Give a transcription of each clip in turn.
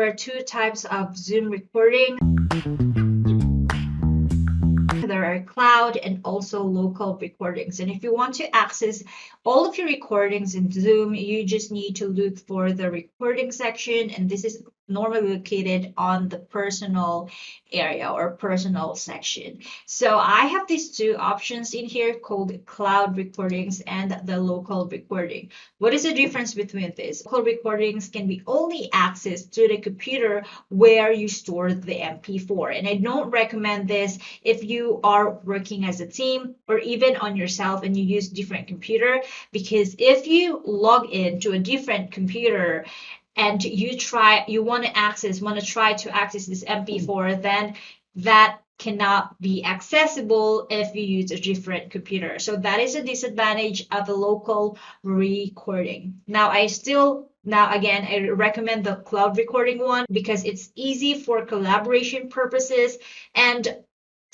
there are two types of Zoom recording. There are cloud and also local recordings. And if you want to access all of your recordings in Zoom, you just need to look for the recording section. And this is normally located on the personal area or personal section. So I have these two options in here called cloud recordings and the local recording. What is the difference between this? Local recordings can be only accessed through the computer where you store the MP4. And I don't recommend this if you are working as a team or even on yourself and you use different computer, because if you log in to a different computer and you want to try to access this MP4, then that cannot be accessible if you use a different computer. So that is a disadvantage of a local recording. Now again, I recommend the cloud recording one because it's easy for collaboration purposes, and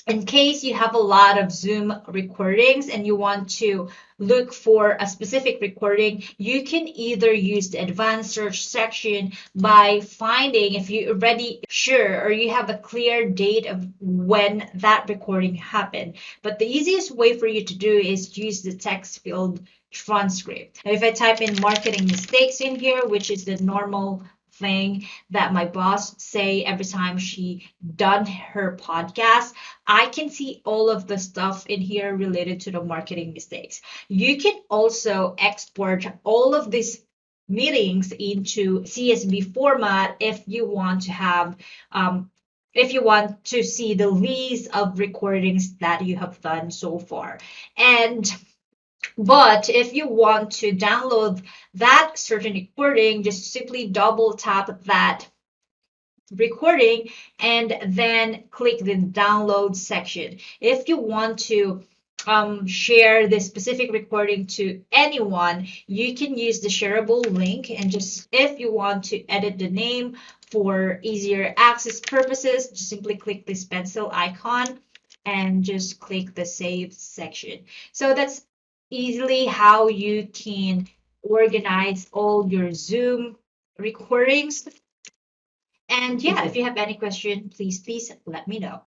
in case you have a lot of Zoom recordings and you want to look for a specific recording, you can either use the advanced search section by finding, if you're already sure or you have a clear date of when that recording happened. But the easiest way for you to do is use the text field transcript. Now, if I type in marketing mistakes in here, which is the normal thing that my boss say every time she done her podcast, I can see all of the stuff in here related to the marketing mistakes. You can also export all of these meetings into CSV format if you want to have if you want to see the list of recordings that you have done so far. But if you want to download that certain recording, just simply double tap that recording and then click the download section. If you want to share this specific recording to anyone, you can use the shareable link, and just if you want to edit the name for easier access purposes, just simply click this pencil icon and just click the save section. So that's easily how you can organize all your Zoom recordings. And yeah, if you have any question, please let me know.